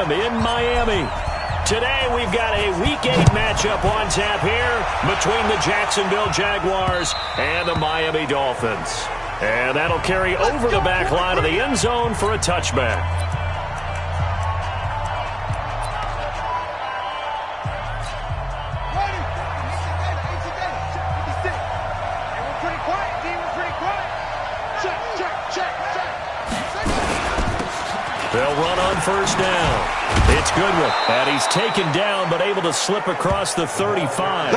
time in Miami. Today we've got a Week 8 matchup on tap here between the Jacksonville Jaguars and the Miami Dolphins. And that'll carry over the back line of the end zone for a touchback. They'll run on first down. It's Goodwin, and he's taken down but able to slip across the 35.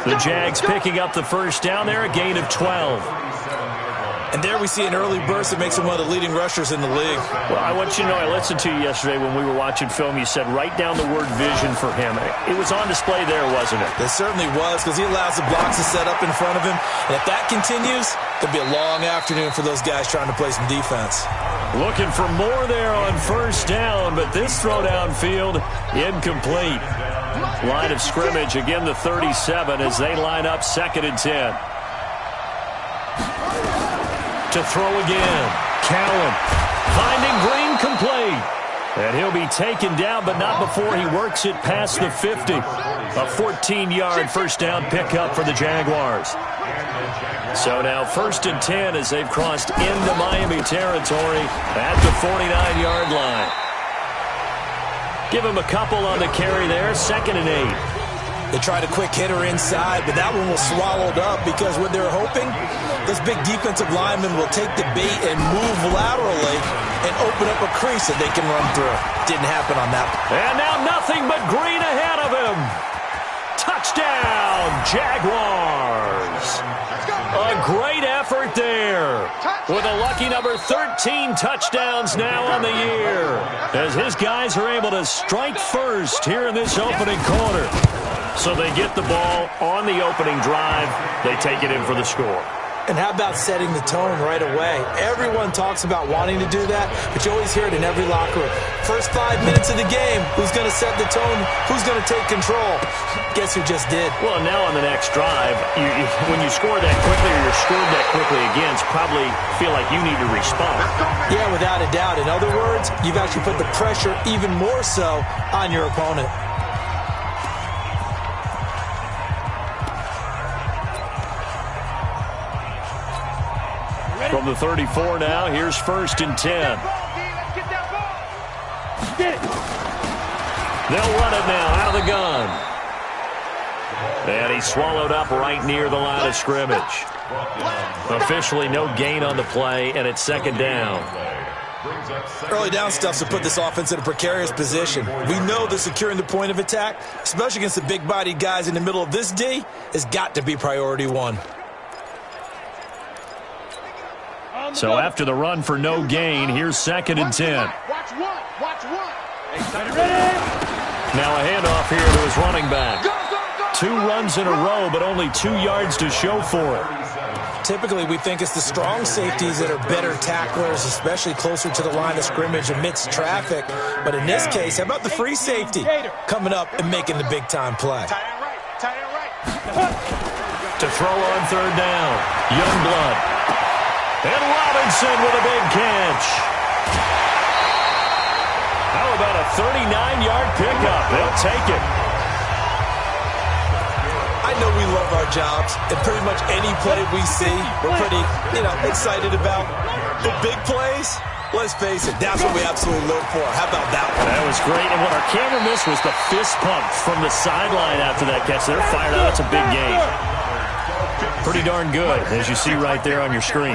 The Jags picking up the first down there, a gain of 12. And there we see an early burst that makes him one of the leading rushers in the league. Well, I want you to know, I listened to you yesterday when we were watching film. You said write down the word vision for him. It was on display there, wasn't it? It certainly was, because he allows the blocks to set up in front of him. And if that continues, it'll be a long afternoon for those guys trying to play some defense. Looking for more there on first down, but this throw downfield incomplete. Line of scrimmage, again the 37 as they line up 2nd and 10. To throw again. Cowan finding Green complete. And he'll be taken down, but not before he works it past the 50. A 14-yard first down pickup for the Jaguars. So now 1st and 10 as they've crossed into Miami territory at the 49-yard line. Give him a couple on the carry there, 2nd and 8. They tried a quick hitter inside, but that one was swallowed up because what they're hoping, those big defensive linemen will take the bait and move laterally and open up a crease that they can run through. Didn't happen on that. And now nothing but Green ahead of him. Touchdown, Jaguars. A great effort there. With a lucky number 13 touchdowns now on the year. As his guys are able to strike first here in this opening quarter. So they get the ball on the opening drive. They take it in for the score. And how about setting the tone right away? Everyone talks about wanting to do that, but you always hear it in every locker room. First 5 minutes of the game, who's going to set the tone? Who's going to take control? Guess who just did? Well, now on the next drive, when you score that quickly or you're scored that quickly again, it's probably feel like you need to respond. Yeah, without a doubt. In other words, you've actually put the pressure even more so on your opponent. From the 34 now, here's 1st and 10. They'll run it now out of the gun. And he's swallowed up right near the line of scrimmage. Officially no gain on the play, and it's 2nd down. Early down stuff's to put this offense in a precarious position. We know that securing the point of attack, especially against the big-bodied guys in the middle of this D, has got to be priority one. So after the run for no gain, here's 2nd and 10. Watch one. Now a handoff here to his running back. 2 runs in a row, but only 2 yards to show for it. Typically, we think it's the strong safeties that are better tacklers, especially closer to the line of scrimmage amidst traffic. But in this case, how about the free safety coming up and making the big-time play? To throw on 3rd down, Youngblood. And Robinson with a big catch. How about a 39-yard pickup? They'll take it. I know we love our jobs, and pretty much any play we see, we're pretty, excited about. The big plays, let's face it, that's what we absolutely live for. How about that one? That was great, and what our camera missed was the fist pump from the sideline after that catch. They're fired out. It's a big game. Pretty darn good, as you see right there on your screen.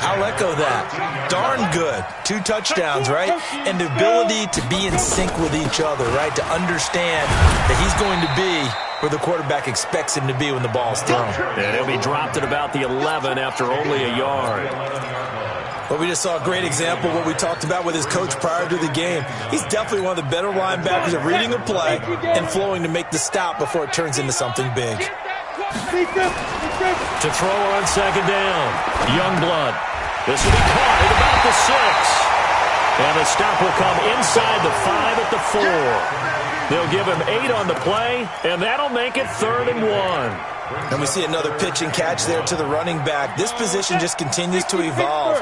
I'll echo that. Darn good. 2 touchdowns, right? And the ability to be in sync with each other, right? To understand that he's going to be where the quarterback expects him to be when the ball's thrown. And he'll be dropped at about the 11 after only a yard. But we just saw a great example of what we talked about with his coach prior to the game. He's definitely one of the better linebackers at reading a play and flowing to make the stop before it turns into something big. To throw on 2nd down, Youngblood. This will be caught at about the 6. And the stop will come inside the 5 at the 4. They'll give him 8 on the play, and that'll make it 3rd and 1. And we see another pitch and catch there to the running back. This position just continues to evolve.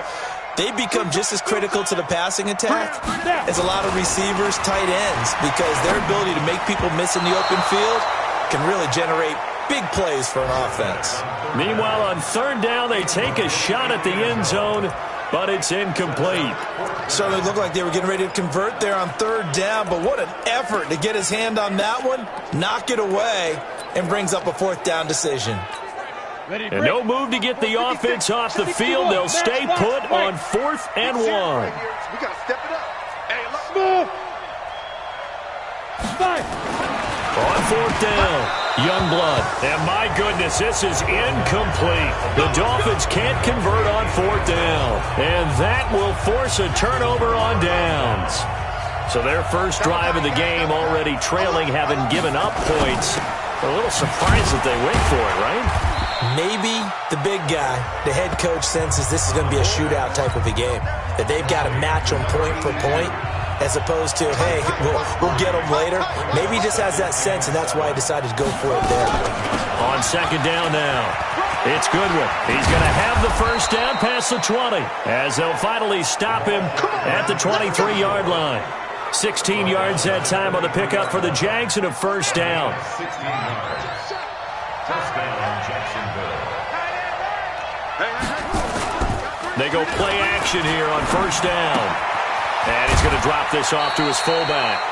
they become just as critical to the passing attack as a lot of receivers, tight ends, because their ability to make people miss in the open field can really generate big plays for an offense. Meanwhile, on third down, they take a shot at the end zone, but it's incomplete. Certainly looked like they were getting ready to convert there on third down, but what an effort to get his hand on that one, knock it away, and brings up a fourth down decision. And no move to get the offense off the field. They'll stay put on 4th and 1. We got to step it up. Hey, look. On 4th down, Youngblood. And my goodness, this is incomplete. The Dolphins can't convert on 4th down. And that will force a turnover on downs. So their first drive of the game already trailing, having given up points. A little surprised that they went for it, right? Maybe the big guy, the head coach, senses this is going to be a shootout type of a game, that they've got to match them point for point, as opposed to, hey, we'll get them later. Maybe he just has that sense, and that's why he decided to go for it there. On second down now, it's Goodwin. He's going to have the first down past the 20, as they'll finally stop him at the 23-yard line. 16 yards that time on the pickup for the Jags and a first down. They go play action here on first down. And he's going to drop this off to his fullback.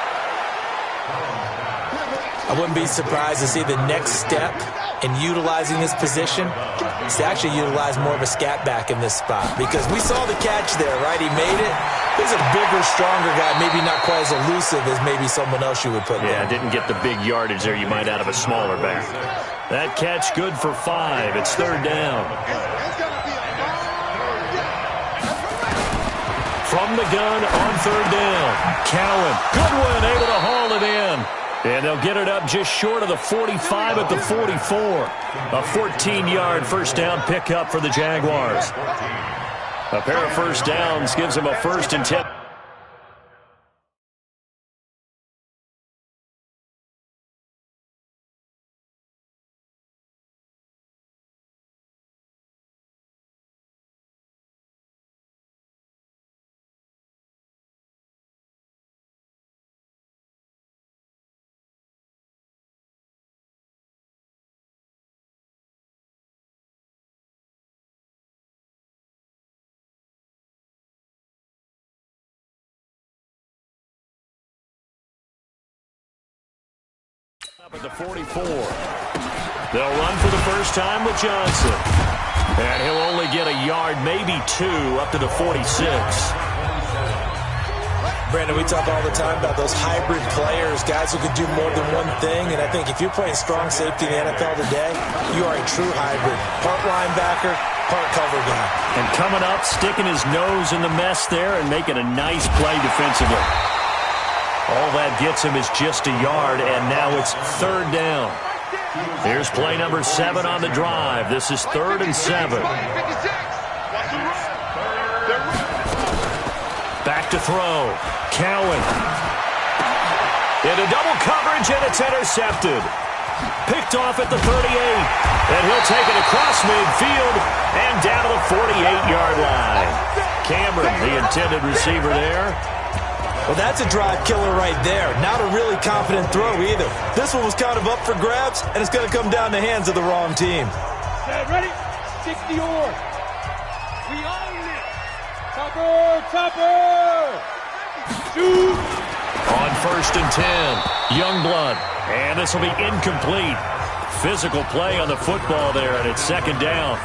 I wouldn't be surprised to see the next step in utilizing this position is to actually utilize more of a scat back in this spot. Because we saw the catch there, right? He made it. He's a bigger, stronger guy, maybe not quite as elusive as maybe someone else you would put there. Yeah, didn't get the big yardage there you might out of a smaller back. That catch good for 5. It's third down. From the gun on third down, Cowan. Goodwin able to haul it in. And they'll get it up just short of the 45 at the 44. A 14-yard first down pickup for the Jaguars. A pair of first downs gives them a 1st and 10. Up at the 44. They'll run for the first time with Johnson. And he'll only get a yard, maybe 2, up to the 46. Brandon, we talk all the time about those hybrid players, guys who could do more than one thing. And I think if you're playing strong safety in the NFL today, you are a true hybrid. Part linebacker, part cover guy. And coming up, sticking his nose in the mess there and making a nice play defensively. All that gets him is just a yard, and now it's third down. Here's play number 7 on the drive. This is 3rd and 7. Back to throw. Cowan. Into double coverage, and it's intercepted. Picked off at the 38. And he'll take it across midfield and down to the 48-yard line. Cameron, the intended receiver there. Well, that's a drive killer right there. Not a really confident throw either. This one was kind of up for grabs, and it's going to come down the hands of the wrong team. Ready? 60 or. We own it. Topper. Shoot. On 1st and 10, Youngblood. And this will be incomplete. Physical play on the football there, and it's 2nd down.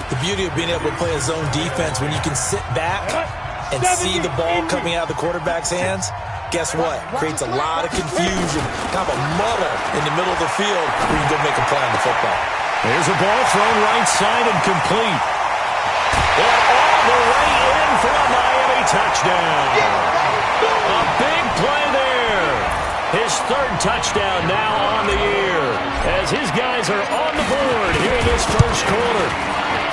The beauty of being able to play a zone defense when you can sit back and see the ball coming out of the quarterback's hands, guess what? Creates a lot of confusion, kind of a muddle in the middle of the field where you can go make a play on the football. Here's a ball thrown right side and complete. And all the way in for a Miami touchdown. A big play there. His 3rd touchdown now on the year as his guys are on the board here in this first quarter.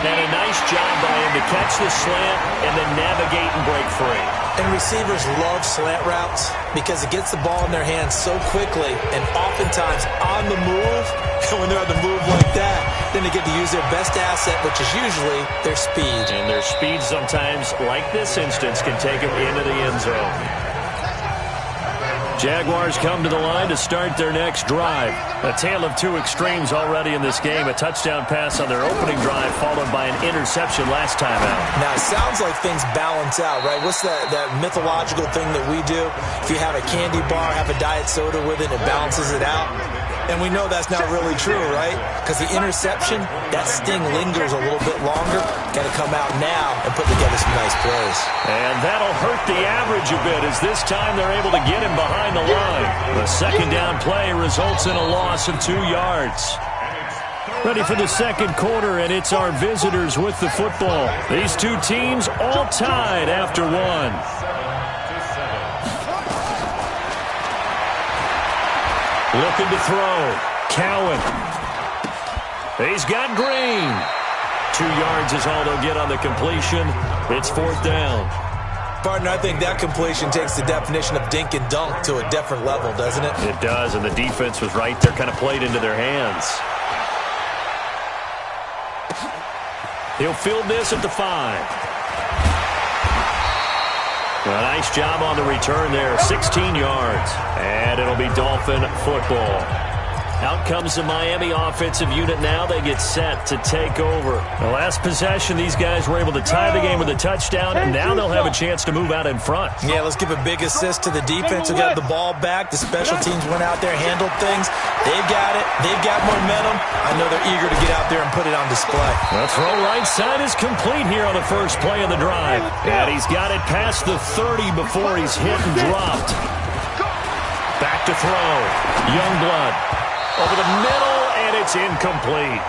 And a nice job by him to catch the slant and then navigate and break free. And receivers love slant routes because it gets the ball in their hands so quickly and oftentimes on the move. And when they're on the move like that, then they get to use their best asset, which is usually their speed. And their speed sometimes, like this instance, can take them into the end zone. Jaguars come to the line to start their next drive. A tale of two extremes already in this game. A touchdown pass on their opening drive, followed by an interception last time out. Now, it sounds like things balance out, right? What's that mythological thing that we do? If you have a candy bar, have a diet soda with it, it balances it out. And we know that's not really true, right? Because the interception, that sting lingers a little bit longer. Got to come out now and put together some nice plays. And that'll hurt the average a bit as this time they're able to get him behind the line. The second down play results in a loss of 2 yards. Ready for the second quarter, and it's our visitors with the football. These two teams all tied after one. Looking to throw. Cowan. He's got Green. 2 yards is all they'll get on the completion. It's fourth down. Partner, I think that completion takes the definition of dink and dunk to a different level, doesn't it? It does, and the defense was right there, kind of played into their hands. He'll field this at the 5. A nice job on the return there, 16 yards. And it'll be Dolphin football. Out comes the Miami offensive unit now. They get set to take over. The last possession, these guys were able to tie the game with a touchdown, and now they'll have a chance to move out in front. Yeah, let's give a big assist to the defense who got the ball back. The special teams went out there, handled things. They've got it. They've got momentum. I know they're eager to get out there and put it on display. The throw right side is complete here on the first play of the drive. And he's got it past the 30 before he's hit and dropped. Back to throw. Youngblood. Over the middle, and it's incomplete.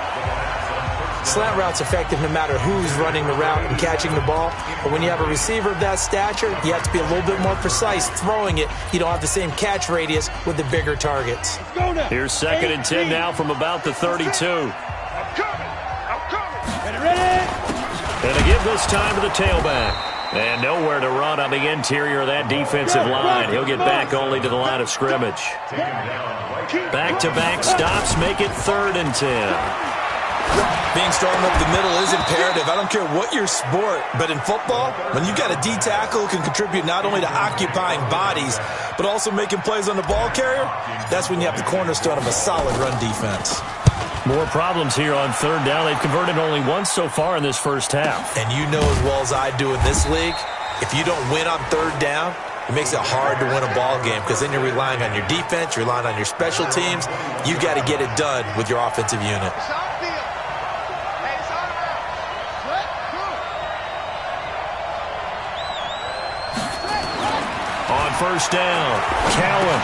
Slant route's effective no matter who's running the route and catching the ball. But when you have a receiver of that stature, you have to be a little bit more precise throwing it. You don't have the same catch radius with the bigger targets. Here's second and 10 now from about the 32. I'm coming. Ready? And to give this time to the tailback. And nowhere to run on the interior of that defensive line. He'll get back only to the line of scrimmage. Back-to-back stops make it 3rd and 10. Being strong up the middle is imperative. I don't care what your sport, but in football, when you got a D tackle who can contribute not only to occupying bodies, but also making plays on the ball carrier, that's when you have the cornerstone of a solid run defense. More problems here on 3rd down. They've converted only once so far in this first half. And you know as well as I do in this league, if you don't win on 3rd down, it makes it hard to win a ball game because then you're relying on your defense, you're relying on your special teams. You got to get it done with your offensive unit. On first down, Cowan.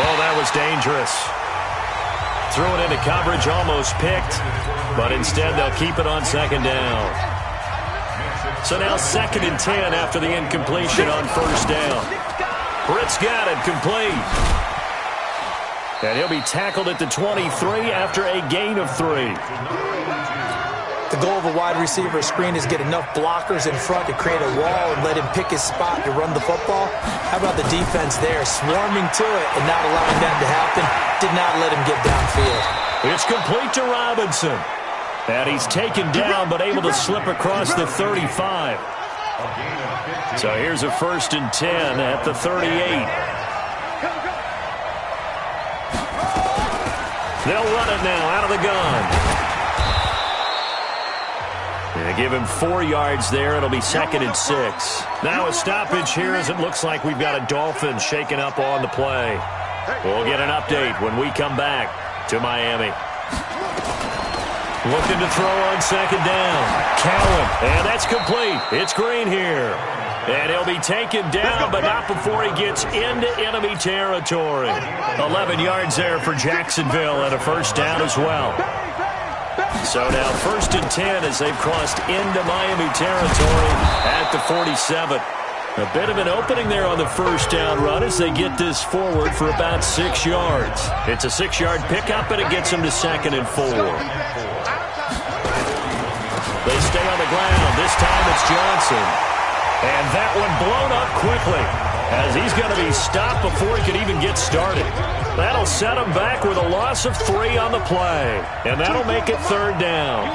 Oh, that was dangerous. Threw it into coverage, almost picked, but instead they'll keep it on 2nd down. So now 2nd and 10 after the incompletion on first down. Britt's got it complete. And he'll be tackled at the 23 after a gain of 3. The goal of a wide receiver screen is get enough blockers in front to create a wall and let him pick his spot to run the football. How about the defense there, swarming to it and not allowing that to happen? Did not let him get downfield. It's complete to Robinson. And he's taken down but able to slip across the 35. So here's a 1st and 10 at the 38. They'll run it now out of the gun. And give him 4 yards there. It'll be 2nd and 6. Now a stoppage here as it looks like we've got a Dolphin shaking up on the play. We'll get an update when we come back to Miami. Looking to throw on 2nd down. Cowan, and that's complete. It's Green here. And he'll be taken down, but not before he gets into enemy territory. 11 yards there for Jacksonville and a first down as well. So now 1st and 10 as they've crossed into Miami territory at the 47. A bit of an opening there on the first down run as they get this forward for about 6 yards. It's a 6-yard pickup, and it gets them to 2nd and 4. They stay on the ground. This time it's Johnson. And that one blown up quickly, as he's going to be stopped before he can even get started. That'll set him back with a loss of 3 on the play. And that'll make it 3rd down.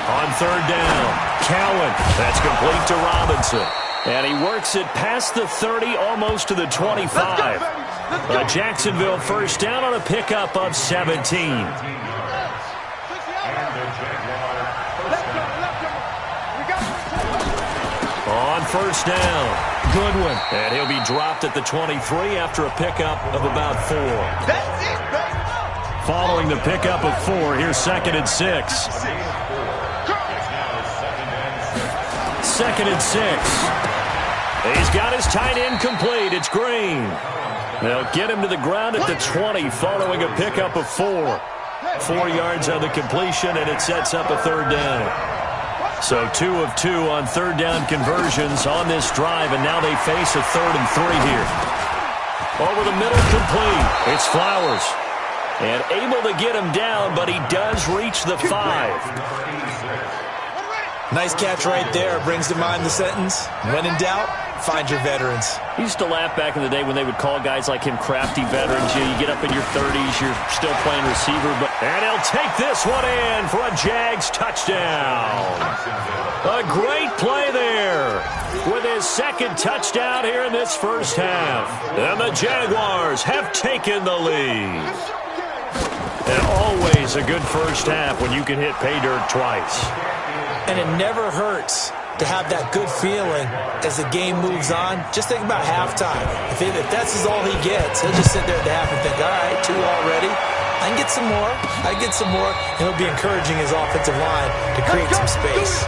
On 3rd down, Cowan. That's complete to Robinson. And he works it past the 30, almost to the 25. A Jacksonville first down on a pickup of 17. On 1st down, Goodwin. And he'll be dropped at the 23 after a pickup of about 4. That's it, baby. Following the pickup of 4, here's 2nd and 6. 2nd and 6. He's got his tight end complete. It's Green. They'll get him to the ground at the 20 following a pickup of 4. 4 yards on the completion, and it sets up a 3rd down. So 2 of 2 on 3rd down conversions on this drive, and now they face a 3rd and 3 here. Over the middle, complete. It's Flowers. And able to get him down, but he does reach the 5. Nice catch right there. Brings to mind the sentence, when in doubt, find your veterans. I used to laugh back in the day when they would call guys like him crafty veterans. You get up in your 30s, you're still playing receiver. And he'll take this one in for a Jags touchdown. A great play there with his 2nd touchdown here in this first half. And the Jaguars have taken the lead. And always a good first half when you can hit pay dirt twice. And it never hurts to have that good feeling as the game moves on. Just think about halftime. If that's all he gets, he'll just sit there at the half and think, all right, 2 already. I can get some more. I can get some more. And he'll be encouraging his offensive line to create some space.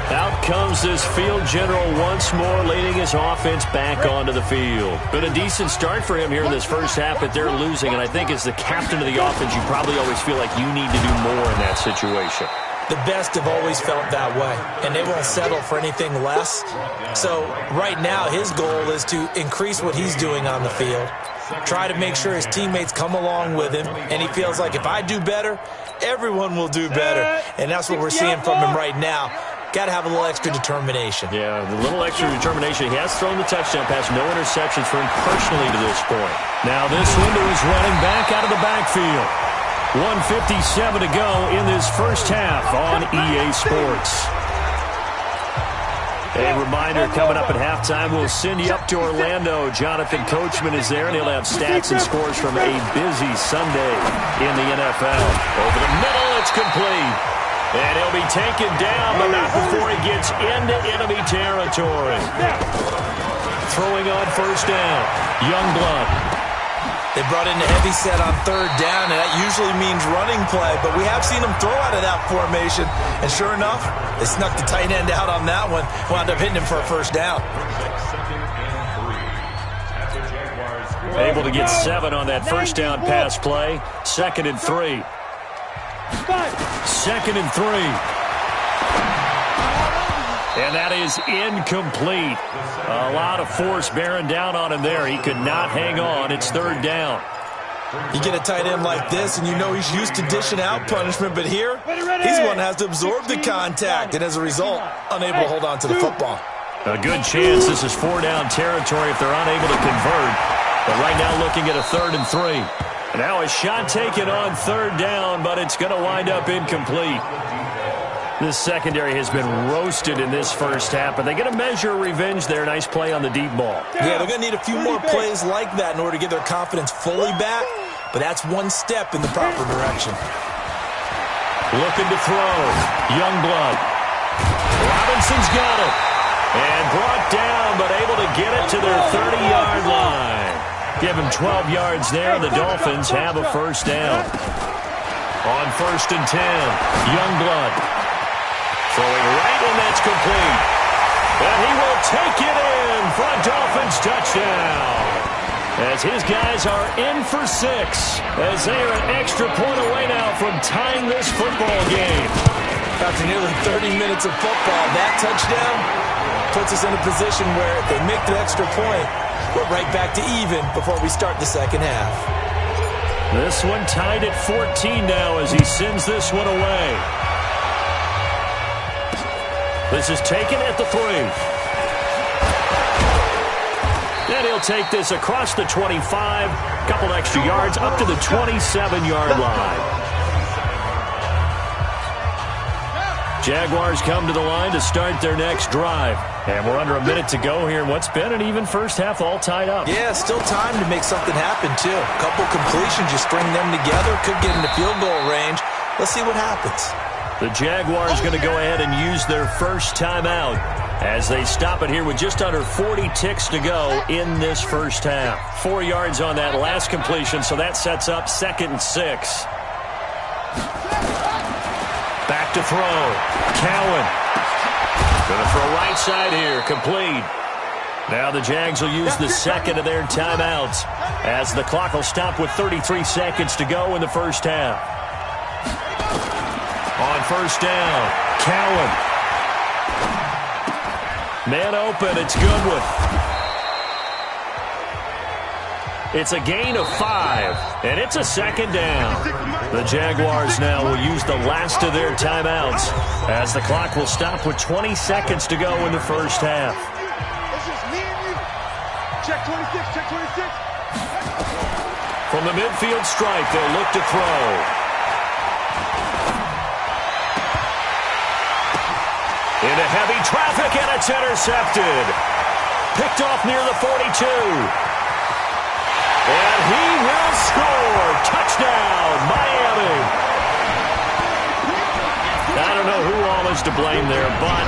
Out comes this field general once more, leading his offense back onto the field. Been a decent start for him here in this first half, but they're losing. And I think as the captain of the offense, you probably always feel like you need to do more in that situation. The best have always felt that way, and they won't settle for anything less. So right now, his goal is to increase what he's doing on the field, try to make sure his teammates come along with him, and he feels like if I do better, everyone will do better. And that's what we're seeing from him right now. Got to have a little extra determination. Yeah, the little extra determination. He has thrown the touchdown pass. No interceptions for him personally to this point. Now this window is running back out of the backfield. 1:57 to go in this first half on EA Sports. A reminder coming up at halftime, we'll send you up to Orlando. Jonathan Coachman is there, and he'll have stats and scores from a busy Sunday in the NFL. Over the middle, it's complete. And he'll be taken down, but not before he gets into enemy territory. Throwing on 1st down, Youngblood. They brought in the heavy set on 3rd down, and that usually means running play, but we have seen them throw out of that formation, and sure enough, they snuck the tight end out on that one, wound up hitting him for a 1st down. Able to get 7 on that 1st down pass play. 2nd and 3. 2nd and 3. And that is incomplete. A lot of force bearing down on him there. He could not hang on. It's 3rd down. You get a tight end like this, and you know he's used to dishing out punishment, but here, he's the one that has to absorb the contact, and as a result, unable to hold on to the football. A good chance this is 4-down territory if they're unable to convert. But right now looking at a 3rd and 3. And now a shot taken on 3rd down, but it's going to wind up incomplete. This secondary has been roasted in this first half, but they're going to measure revenge there. Nice play on the deep ball. Yeah, they're going to need a few more plays like that in order to get their confidence fully back, but that's one step in the proper direction. Looking to throw. Youngblood. Robinson's got it. And brought down, but able to get it to their 30-yard line. Give him 12 yards there. The Dolphins have a 1st down. On 1st and 10, Youngblood. Throwing right, and that's complete. And he will take it in for a Dolphins touchdown. As his guys are in for 6, as they are an extra point away now from tying this football game. After nearly 30 minutes of football, that touchdown puts us in a position where if they make the extra point, we're right back to even before we start the second half. This one tied at 14 now as he sends this one away. This is taken at the 3. And he'll take this across the 25. Couple extra yards up to the 27-yard line. Jaguars come to the line to start their next drive. And we're under a minute to go here in what's been an even first half, all tied up. Yeah, still time to make something happen, too. A couple completions, you string them together, could get into field goal range. Let's see what happens. The Jaguars going to go ahead and use their first timeout as they stop it here with just under 40 ticks to go in this first half. 4 yards on that last completion, so that sets up 2nd and 6. Back to throw. Cowan. Going to throw right side here. Complete. Now the Jags will use the second of their timeouts as the clock will stop with 33 seconds to go in the first half. On first down, Cowan. Man open. It's Goodwin. It's a gain of 5, and it's a 2nd down. The Jaguars now will use the last of their timeouts as the clock will stop with 20 seconds to go in the first half. It's just me and you. Check 26, check 26. From the midfield stripe, they'll look to throw. Into heavy traffic, and it's intercepted. Picked off near the 42. And he will score. Touchdown, Miami. I don't know who all is to blame there, but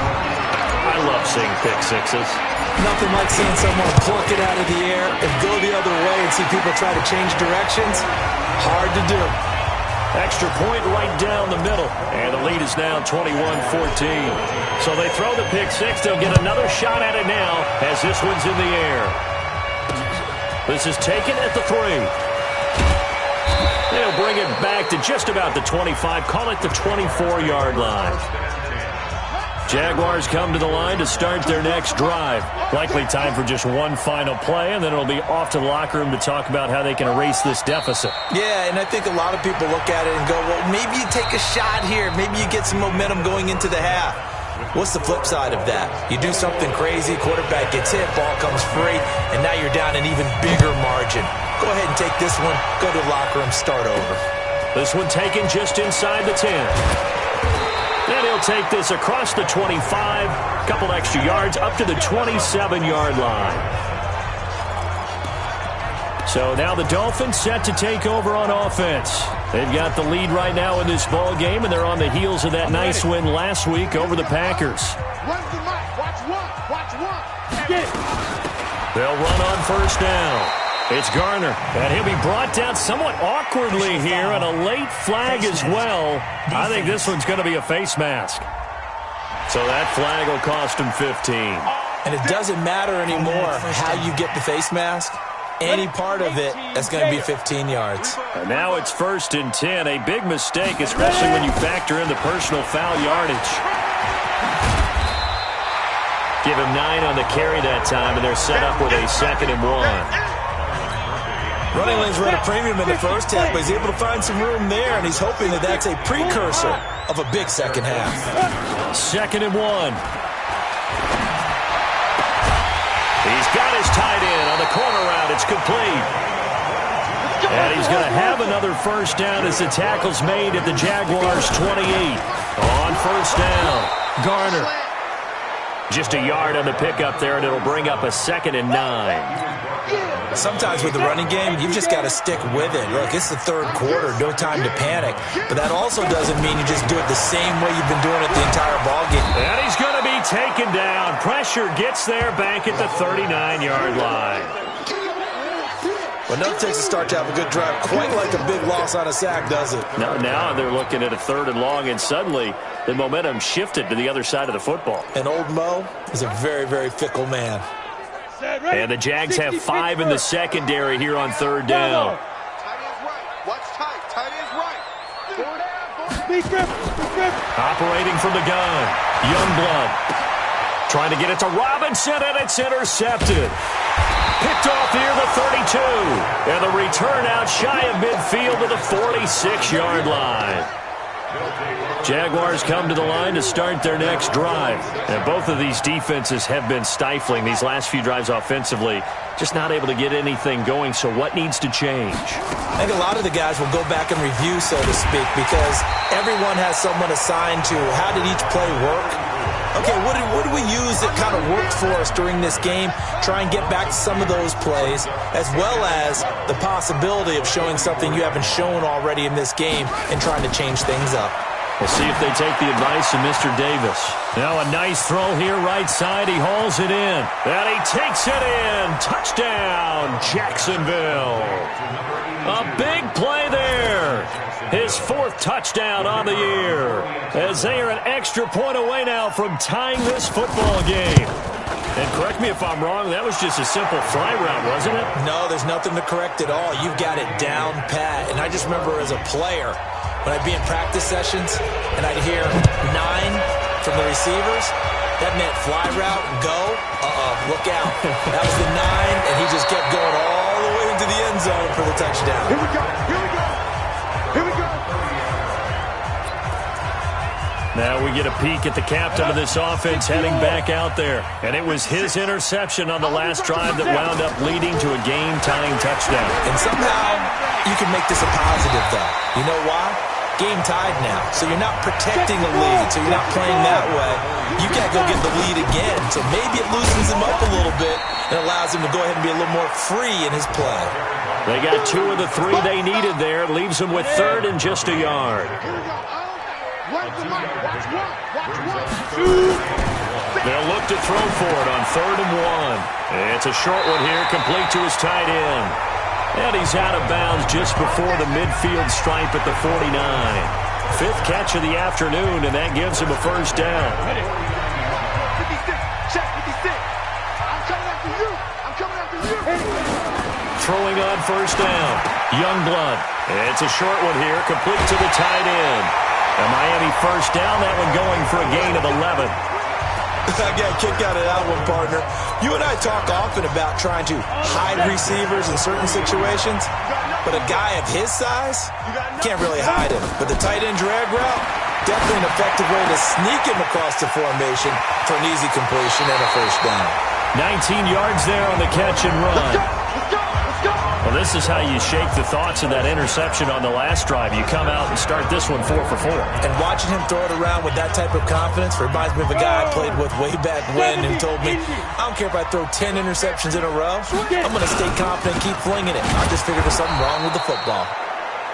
I love seeing pick sixes. Nothing like seeing someone pluck it out of the air and go the other way and see people try to change directions. Hard to do. Extra point right down the middle. And the lead is now 21-14. So they throw the pick six. They'll get another shot at it now as this one's in the air. This is taken at the 3. They'll bring it back to just about the 25. Call it the 24-yard line. Jaguars come to the line to start their next drive. Likely time for just one final play, and then it'll be off to the locker room to talk about how they can erase this deficit. Yeah, and I think a lot of people look at it and go, well, maybe you take a shot here. Maybe you get some momentum going into the half. What's the flip side of that? You do something crazy, quarterback gets hit, ball comes free, and now you're down an even bigger margin. Go ahead and take this one, go to the locker room, start over. This one taken just inside the 10. Then he'll take this across the 25, couple extra yards up to the 27-yard line. So now the Dolphins set to take over on offense. They've got the lead right now in this ball game, and they're on the heels of that nice win last week over the Packers. Run the mic. Watch one. They'll run on first down. It's Garner, and he'll be brought down somewhat awkwardly here, and a late flag as well. I think this one's going to be a face mask. So that flag will cost him 15. And it doesn't matter anymore how you get the face mask. Any part of it, that's going to be 15 yards. And now it's 1st and 10. A big mistake, especially when you factor in the personal foul yardage. Give him 9 on the carry that time, and they're set up with a 2nd and 1. Running lanes were at a premium in the first half, but he's able to find some room there, and he's hoping that that's a precursor of a big second half. 2nd and 1. He's got his tight end on the corner route. It's complete. And he's going to have another first down as the tackle's made at the Jaguars' 28. On first down, Garner. Just a yard on the pickup there, and it'll bring up a 2nd and 9. Sometimes with the running game, you've just got to stick with it. Look, it's the third quarter, no time to panic. But that also doesn't mean you just do it the same way you've been doing it the entire ballgame. And he's going to be taken down. Pressure gets there back at the 39-yard line. But nothing takes a start to have a good drive, quite like a big loss on a sack, does it? Now they're looking at a 3rd and long, and suddenly the momentum shifted to the other side of the football. And old Mo is a very, very fickle man. And the Jags have 5 in the secondary here on 3rd down. Tight end's right. Watch tight. Tight end's right. Operating from the gun, Youngblood. Trying to get it to Robinson, and it's intercepted. Picked off near the 32. And the return out shy of midfield to the 46-yard line. Jaguars come to the line to start their next drive. And both of these defenses have been stifling these last few drives offensively. Just not able to get anything going, so what needs to change? I think a lot of the guys will go back and review, so to speak, because everyone has someone assigned to how did each play work. Okay, what do we use that kind of worked for us during this game? Try and get back to some of those plays, as well as the possibility of showing something you haven't shown already in this game and trying to change things up. We'll see if they take the advice of Mr. Davis. Now a nice throw here, right side. He hauls it in. And he takes it in. Touchdown, Jacksonville. A big play there. His 4th touchdown on the year. As they are an extra point away now from tying this football game. And correct me if I'm wrong, that was just a simple fly route, wasn't it? No, there's nothing to correct at all. You've got it down pat. And I just remember as a player, when I'd be in practice sessions and I'd hear 9 from the receivers, that meant fly route, go, look out. That was the 9, and he just kept going all the way into the end zone for the touchdown. Here we go, here we go, here we go. Now we get a peek at the captain of this offense heading back out there. And it was his interception on the last drive that wound up leading to a game-tying touchdown. And somehow you can make this a positive, though. You know why? Game tied now. So you're not protecting the lead, so you're not playing that way. You got to go get the lead again. So maybe it loosens him up a little bit and allows him to go ahead and be a little more free in his play. They got 2 of the 3 they needed there. Leaves them with 3rd and just a yard. Watch one, watch one. They'll look to throw for it on 3rd and 1. It's a short one here, complete to his tight end. And he's out of bounds just before the midfield stripe at the 49. 5th catch of the afternoon, and that gives him a first down. 56, check 56. I'm coming after you. I'm coming after you. Throwing on first down. Youngblood. It's a short one here, complete to the tight end. A Miami first down, that one going for a gain of 11. I got a kick out of that one, partner. You and I talk often about trying to hide receivers in certain situations, but a guy of his size can't really hide him. But the tight end drag route, definitely an effective way to sneak him across the formation for an easy completion and a first down. 19 yards there on the catch and run. Well, this is how you shake the thoughts of that interception on the last drive. You come out and start this one 4 for 4. And watching him throw it around with that type of confidence reminds me of a guy I played with way back when who told me, I don't care if I throw 10 interceptions in a row, I'm going to stay confident and keep flinging it. I just figured there's something wrong with the football.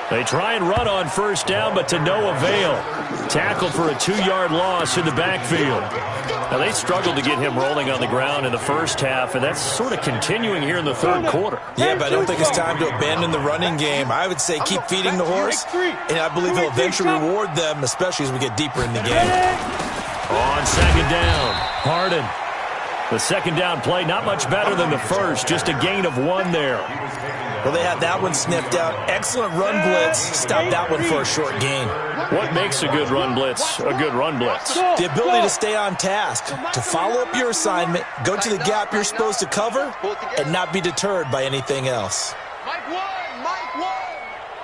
They try and run on first down, but to no avail. Tackled for a 2-yard loss in the backfield. Now, they struggled to get him rolling on the ground in the first half, and that's sort of continuing here in the 3rd quarter. Yeah, but I don't think it's time to abandon the running game. I would say keep feeding the horse, and I believe he'll eventually reward them, especially as we get deeper in the game. On 2nd down, Harden. The 2nd down play, not much better than the first, just a gain of 1 there. Well, they had that one sniffed out. Excellent run blitz. Stopped that one for a short gain. What makes a good run blitz a good run blitz? The ability to stay on task, to follow up your assignment, go to the gap you're supposed to cover, and not be deterred by anything else. Mike one.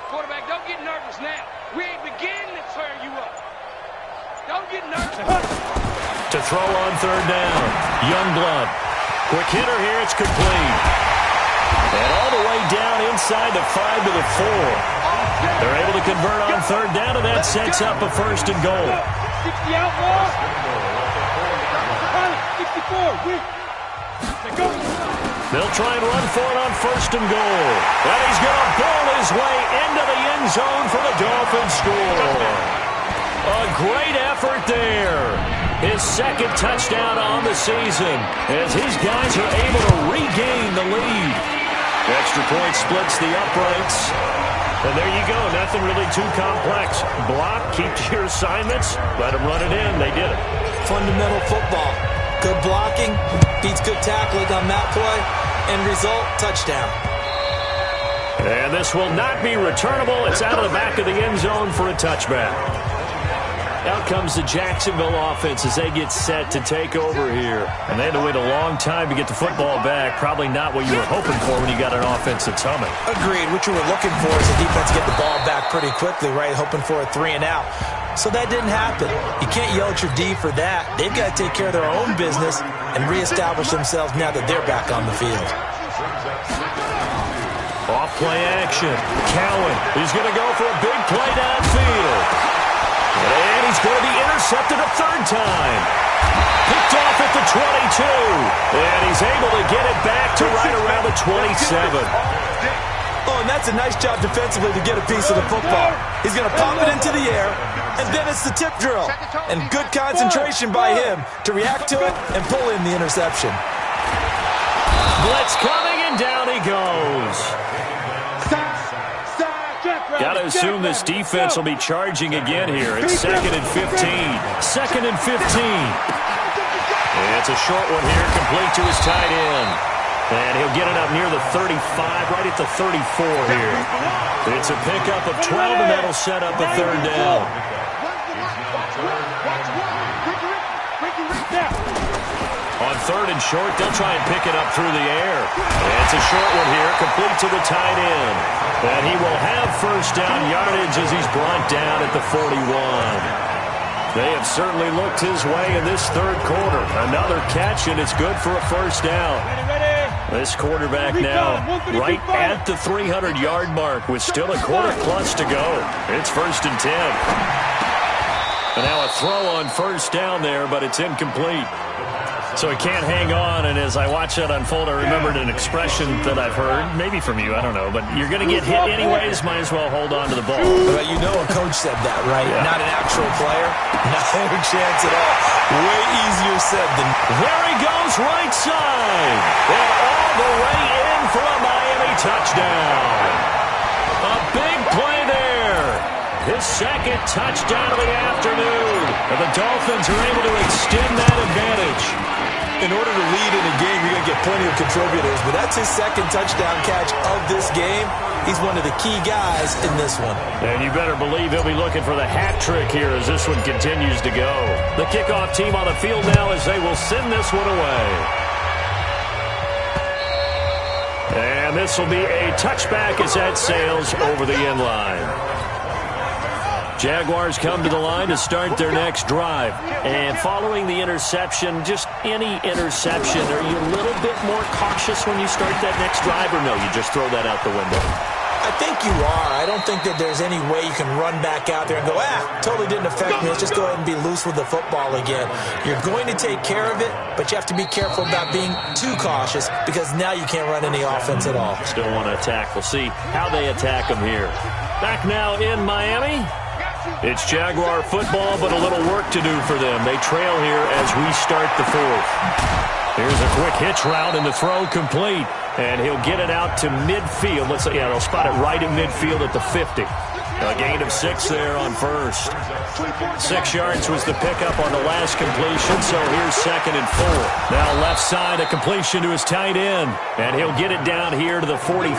Quarterback, don't get nervous now. We ain't beginning to tear you up. Don't get nervous. To throw on 3rd down, Youngblood. Quick hitter here, it's complete. And all the way down inside the 5 to the 4. They're able to convert on 3rd down, and that sets up a 1st and goal. 60 out, ball. 64. They'll try and run for it on 1st and goal. And he's going to ball his way into the end zone for the Dolphins score. A great effort there. His 2nd touchdown on the season as his guys are able to regain the lead. Extra point splits the uprights. And there you go. Nothing really too complex. Block, keep to your assignments, let them run it in. They did it. Fundamental football. Good blocking beats good tackling on that play. End result, touchdown. And this will not be returnable. It's out of the back of the end zone for a touchback. Out comes the Jacksonville offense as they get set to take over here. And they had to wait a long time to get the football back. Probably not what you were hoping for when you got an offense that's humming. Agreed. What you were looking for is the defense to get the ball back pretty quickly, right? Hoping for a 3 and out. So that didn't happen. You can't yell at your D for that. They've got to take care of their own business and reestablish themselves now that they're back on the field. Off play action. Cowan, he's going to go for a big play downfield. And he's going to be intercepted a third time. Picked off at the 22. And he's able to get it back to right around the 27. Oh, and that's a nice job defensively to get a piece of the football. He's going to pop it into the air, and then it's the tip drill. And good concentration by him to react to it and pull in the interception. Blitz coming, and down he goes. Got to assume this defense will be charging again here. It's 2nd and 15. 2nd and 15. It's a short one here, complete to his tight end. And he'll get it up near the 35, right at the 34 here. It's a pickup of 12, and that'll set up a third down. On 3rd and short, they'll try and pick it up through the air. It's a short one here, complete to the tight end. And he will have first down yardage as he's brought down at the 41. They have certainly looked his way in this third quarter. Another catch, and it's good for a first down. This quarterback now right at the 300-yard mark with still a quarter plus to go. It's 1st and 10. And now a throw on first down there, but it's incomplete. So he can't hang on, and as I watch that unfold, I remembered an expression that I've heard, maybe from you, I don't know, but you're going to get hit anyways, might as well hold on to the ball. Well, you know a coach said that, right? Yeah. Not an actual player. No chance at all. Way easier said than... There he goes, right side. And all the way in for a Miami touchdown. A big play there. His 2nd touchdown of the afternoon. And the Dolphins are able to extend that advantage. In order to lead in a game, you're going to get plenty of contributors, but that's his 2nd touchdown catch of this game. He's one of the key guys in this one. And you better believe he'll be looking for the hat trick here as this one continues to go. The kickoff team on the field now as they will send this one away. And this will be a touchback as that sails over the end line. Jaguars come to the line to start their next drive. And following the interception, just any interception, are you a little bit more cautious when you start that next drive, or no, you just throw that out the window? I think you are. I don't think that there's any way you can run back out there and go, totally didn't affect me. Let's just go ahead and be loose with the football again. You're going to take care of it, but you have to be careful about being too cautious because now you can't run any offense at all. Still want to attack. We'll see how they attack them here. Back now in Miami. It's Jaguar football, but a little work to do for them. They trail here as we start the 4th. Here's a quick hitch route, and the throw complete. And he'll get it out to midfield. They'll spot it right at midfield at the 50. A gain of 6 there on first. 6 yards was the pickup on the last completion, so here's 2nd and 4. Now left side, a completion to his tight end. And he'll get it down here to the 43.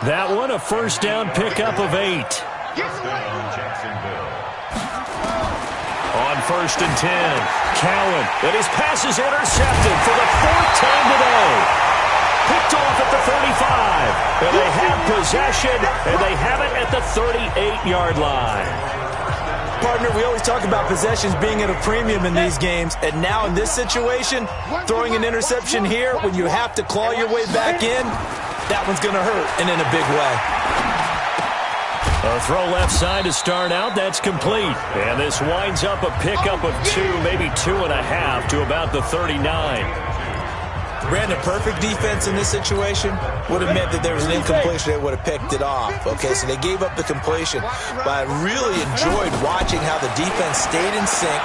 That one, a first down pickup of 8. On 1st and 10, Cowan, and his pass is intercepted for the 4th time today. Picked off at the 35, and they have possession, and they have it at the 38-yard line. Partner, we always talk about possessions being at a premium in these games, and now in this situation, throwing an interception here when you have to claw your way back in, that one's going to hurt, and in a big way. A throw left side to start out. That's complete. And this winds up a pickup of 2, maybe 2.5 to about the 39. Brandon, perfect defense in this situation would have meant that there was an incompletion. They would have picked it off. Okay, so they gave up the completion. But I really enjoyed watching how the defense stayed in sync,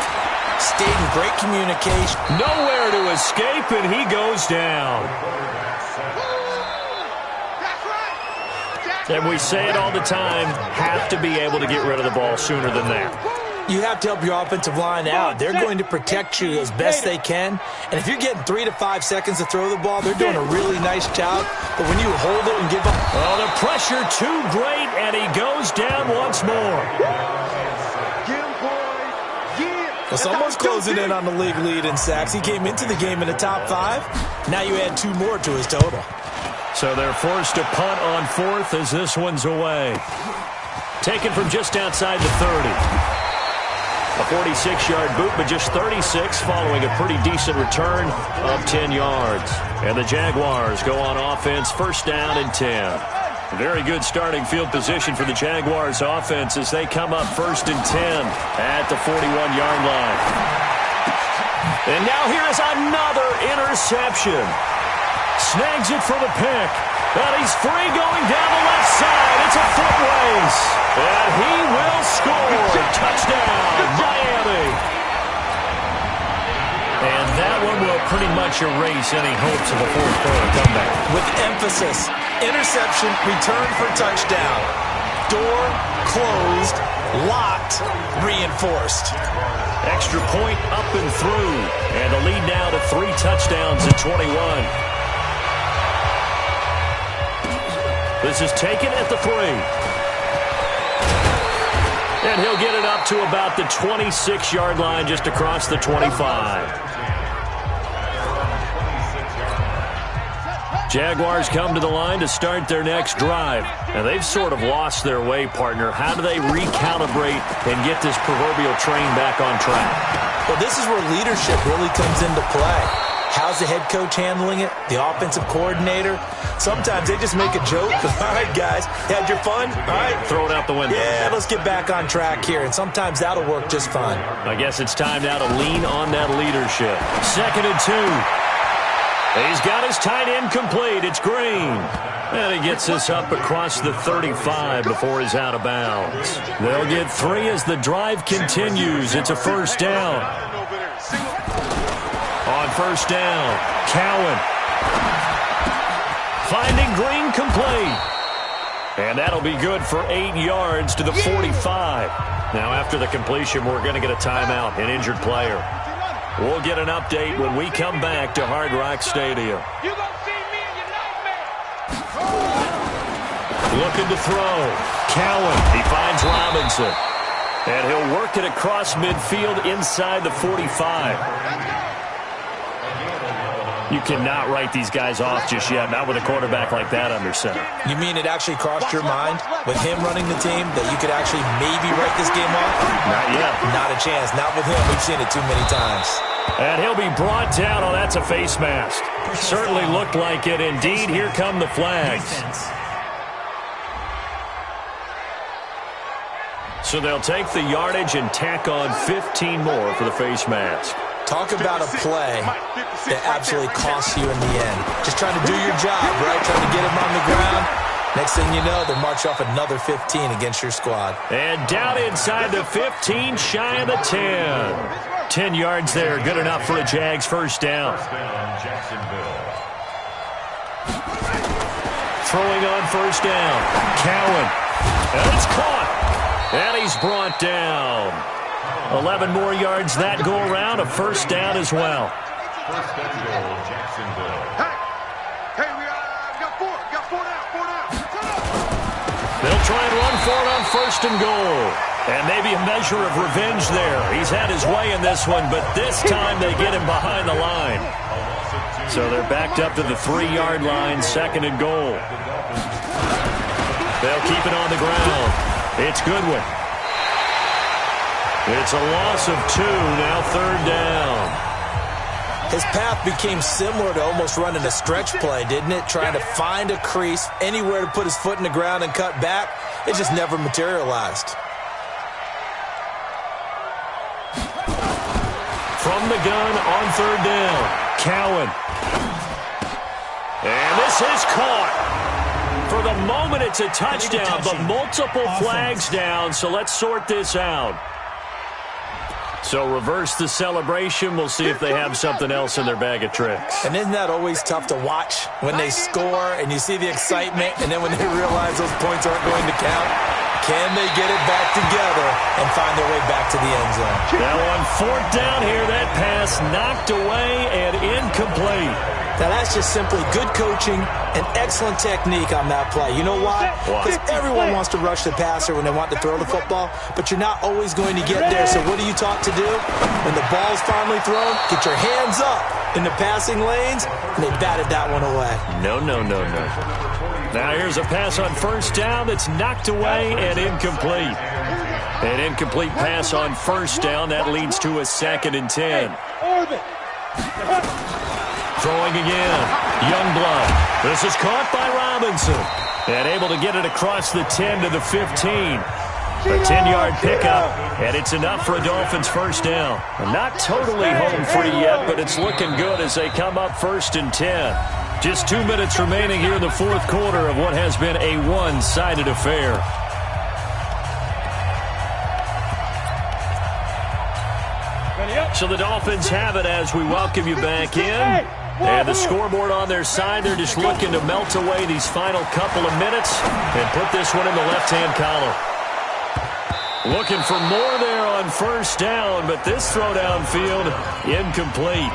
stayed in great communication. Nowhere to escape, and he goes down. And we say it all the time, have to be able to get rid of the ball sooner than that. You have to help your offensive line out. They're going to protect you as best they can. And if you're getting 3 to 5 seconds to throw the ball, they're doing a really nice job. But when you hold it and give up... Oh, the pressure too great, and he goes down once more. Get him, Well, someone's closing in on the league lead in sacks. He came into the game in the top 5. Now you add 2 more to his total. So they're forced to punt on 4th as this one's away. Taken from just outside the 30. A 46-yard boot, but just 36 following a pretty decent return of 10 yards. And the Jaguars go on offense, first down and 10. Very good starting field position for the Jaguars offense as they come up first and 10 at the 41-yard line. And now here is another interception. Snags it for the pick. And he's free going down the left side. It's a foot race. And he will score. Touchdown, Miami. And that one will pretty much erase any hopes of a fourth-quarter comeback. With emphasis, interception, return for touchdown. Door closed, locked, reinforced. Extra point up and through. And the lead now to 3 touchdowns at 21. This is taken at the 3. And he'll get it up to about the 26-yard line just across the 25. Jaguars come to the line to start their next drive. And they've sort of lost their way, partner. How do they recalibrate and get this proverbial train back on track? Well, this is where leadership really comes into play. How's the head coach handling it? The offensive coordinator? Sometimes they just make a joke. All right, guys, you had your fun? All right. Throw it out the window. Yeah, let's get back on track here. And sometimes that'll work just fine. I guess it's time now to lean on that leadership. 2nd and 2. He's got his tight end complete. It's Green. And he gets this up across the 35 before he's out of bounds. They'll get 3 as the drive continues. It's a first down. On first down, Cowan. Finding Green complete. And that'll be good for 8 yards to the 45. Now after the completion, we're going to get a timeout, an injured player. We'll get an update when we come back to Hard Rock Stadium. You gonna see me in your nightmare. Looking to throw. Cowan. He finds Robinson. And he'll work it across midfield inside the 45. You cannot write these guys off just yet, not with a quarterback like that under center. You mean it actually crossed your mind with him running the team that you could actually maybe write this game off? Not yet. Not a chance. Not with him. We've seen it too many times. And he'll be brought down. Oh, that's a face mask. Certainly looked like it. Indeed, here come the flags. So they'll take the yardage and tack on 15 more for the face mask. Talk about a play that absolutely costs you in the end. Just trying to do your job, right? Trying to get him on the ground. Next thing you know, they'll march off another 15 against your squad. And down inside the 15, shy of the 10. 10 yards there, good enough for a Jags first down. Throwing on first down, Cowan. And it's caught. And he's brought down. 11 more yards that go around, a first down as well. Hey, we got 4. We got 4 now. They'll try and run for it on first and goal. And maybe a measure of revenge there. He's had his way in this one, but this time they get him behind the line. So they're backed up to the 3-yard line, 2nd and goal. They'll keep it on the ground. It's Goodwin. It's a loss of 2, now 3rd down. His path became similar to almost running a stretch play, didn't it? Trying to find a crease, anywhere to put his foot in the ground and cut back. It just never materialized. From the gun on 3rd down, Cowan. And this is caught. For the moment, it's a touchdown, but multiple flags down, so let's sort this out. So reverse the celebration. We'll see if they have something else in their bag of tricks. And isn't that always tough to watch when they score and you see the excitement, and then when they realize those points aren't going to count? Can they get it back together and find their way back to the end zone? Now on 4th down here, that pass knocked away and incomplete. Now, that's just simply good coaching and excellent technique on that play. You know why? Because everyone wants to rush the passer when they want to throw the football, but you're not always going to get there. So what are you taught to do? When the ball's finally thrown, get your hands up in the passing lanes, and they batted that one away. No. Now here's a pass on first down that's knocked away and incomplete. An incomplete pass on first down. That leads to a 2nd and 10. Throwing again. Youngblood. This is caught by Robinson. And able to get it across the 10 to the 15. A 10-yard pickup, and it's enough for a Dolphins first down. Not totally home free yet, but it's looking good as they come up 1st and 10. Just 2 minutes remaining here in the 4th quarter of what has been a one-sided affair. So the Dolphins have it as we welcome you back in. And the scoreboard on their side, they're just looking to melt away these final couple of minutes and put this one in the left-hand column. Looking for more there on first down, but this throw downfield, incomplete.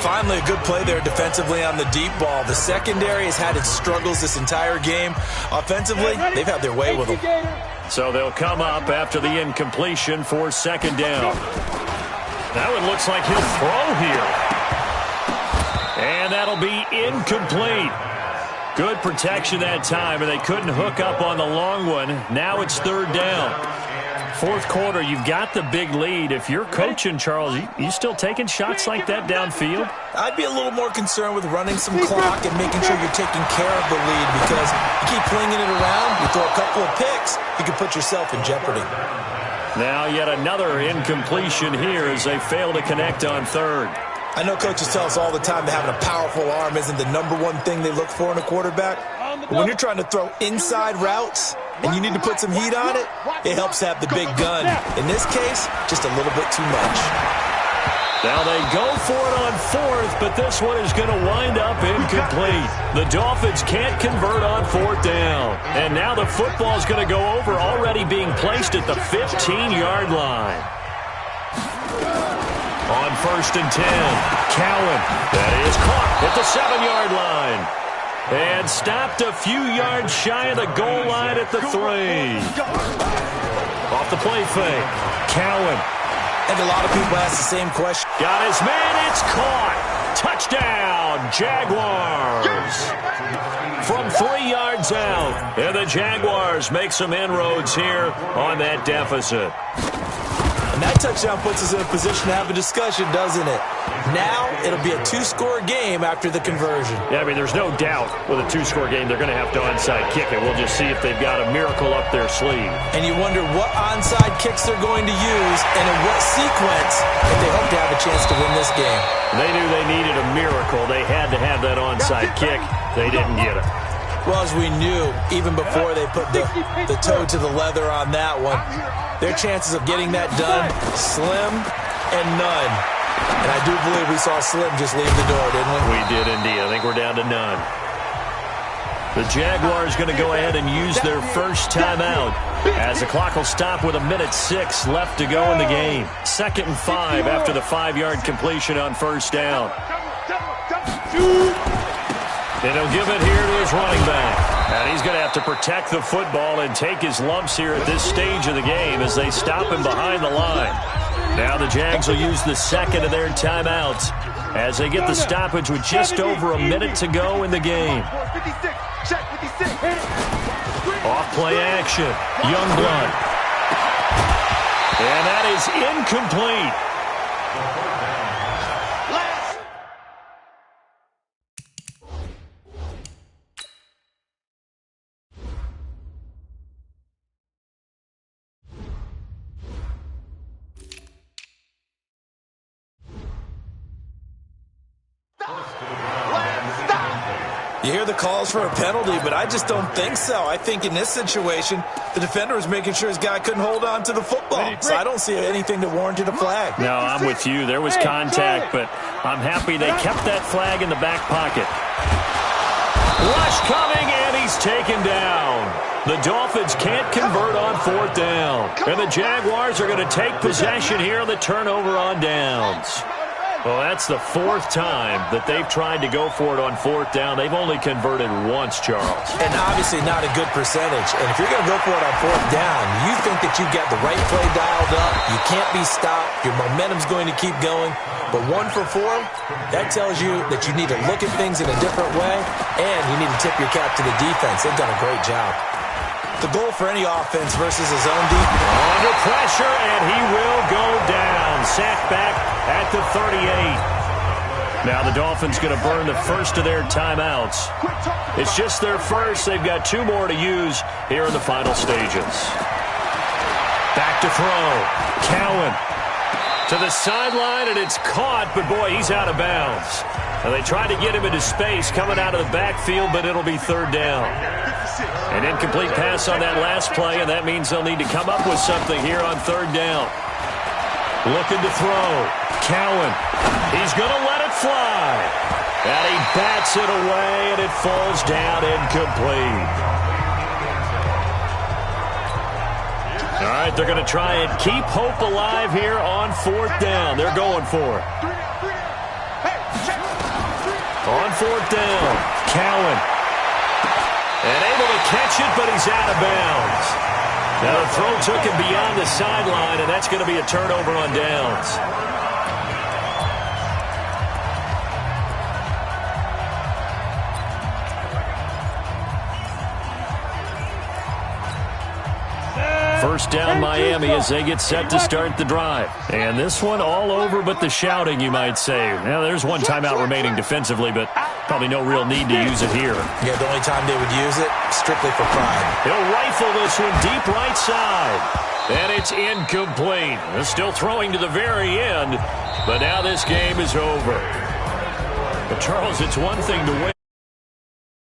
Finally, a good play there defensively on the deep ball. The secondary has had its struggles this entire game. Offensively, they've had their way with them. So they'll come up after the incompletion for 2nd down. That one looks like he'll throw here. And that'll be incomplete. Good protection that time, and they couldn't hook up on the long one. Now it's 3rd down. 4th quarter, you've got the big lead. If you're coaching, Charles, you still taking shots like that downfield? I'd be a little more concerned with running some clock and making sure you're taking care of the lead, because you keep flinging it around, you throw a couple of picks, you can put yourself in jeopardy. Now yet another incompletion here as they fail to connect on 3rd. I know coaches tell us all the time that having a powerful arm isn't the #1 thing they look for in a quarterback. But when you're trying to throw inside routes and you need to put some heat on it, it helps to have the big gun. In this case, just a little bit too much. Now they go for it on 4th, but this one is going to wind up incomplete. The Dolphins can't convert on 4th down. And now the football is going to go over, already being placed at the 15-yard line. On 1st and 10, Cowan. That is caught at the 7-yard line. And stopped a few yards shy of the goal line at the 3. Off the play fake, Cowan. And a lot of people ask the same question. Got his man, it's caught. Touchdown, Jaguars. From 3 yards out. And the Jaguars make some inroads here on that deficit. And that touchdown puts us in a position to have a discussion, doesn't it? Now it'll be a 2-score game after the conversion. Yeah, I mean, there's no doubt with a 2-score game they're going to have to onside kick it. We'll just see if they've got a miracle up their sleeve. And you wonder what onside kicks they're going to use and in what sequence if they hope to have a chance to win this game. They knew they needed a miracle. They had to have that onside kick. They didn't get it. Well, as we knew, even before they put the toe to the leather on that one, their chances of getting that done, slim and none. And I do believe we saw Slim just leave the door, didn't we? We did indeed. I think we're down to none. The Jaguars going to go ahead and use their first timeout as the clock will stop with 1:06 left to go in the game. 2nd and 5 after the 5-yard completion on first down. And he'll give it here to his running back. And he's going to have to protect the football and take his lumps here at this stage of the game as they stop him behind the line. Now the Jags will use the 2nd of their timeouts as they get the stoppage with just over a minute to go in the game. Off play action. Youngblood. And that is incomplete. You hear the calls for a penalty, but I just don't think so. I think in this situation, the defender was making sure his guy couldn't hold on to the football. So I don't see anything that warranted a flag. No, I'm with you. There was contact, but I'm happy they kept that flag in the back pocket. Rush coming, and he's taken down. The Dolphins can't convert on 4th down. And the Jaguars are going to take possession here on the turnover on downs. Well, that's the fourth time that they've tried to go for it on fourth down. They've only converted once, Charles. And obviously not a good percentage. And if you're going to go for it on fourth down, you think that you've got the right play dialed up. You can't be stopped. Your momentum's going to keep going. But 1 for 4, that tells you that you need to look at things in a different way, and you need to tip your cap to the defense. They've done a great job. The goal for any offense versus his own defense. Under pressure, and he will go down. Sacked back at the 38. Now the Dolphins going to burn the first of their timeouts. It's just their first. They've got 2 more to use here in the final stages. Back to throw. Cowan to the sideline, and it's caught, but boy, he's out of bounds. Now they tried to get him into space coming out of the backfield, but it'll be third down. An incomplete pass on that last play, and that means they'll need to come up with something here on third down. Looking to throw. Cowan. He's going to let it fly. And he bats it away, and it falls down incomplete. All right, they're going to try and keep hope alive here on fourth down. They're going for it. On fourth down, Cowan. And able to catch it, but he's out of bounds. Now the throw took him beyond the sideline, and that's going to be a turnover on downs. First down Miami as they get set to start the drive. And this one all over but the shouting, you might say. Now, there's one timeout remaining defensively, but probably no real need to use it here. Yeah, the only time they would use it, strictly for pride. He'll rifle this one deep right side. And it's incomplete. They're still throwing to the very end, but now this game is over. But, Charles, it's one thing to win.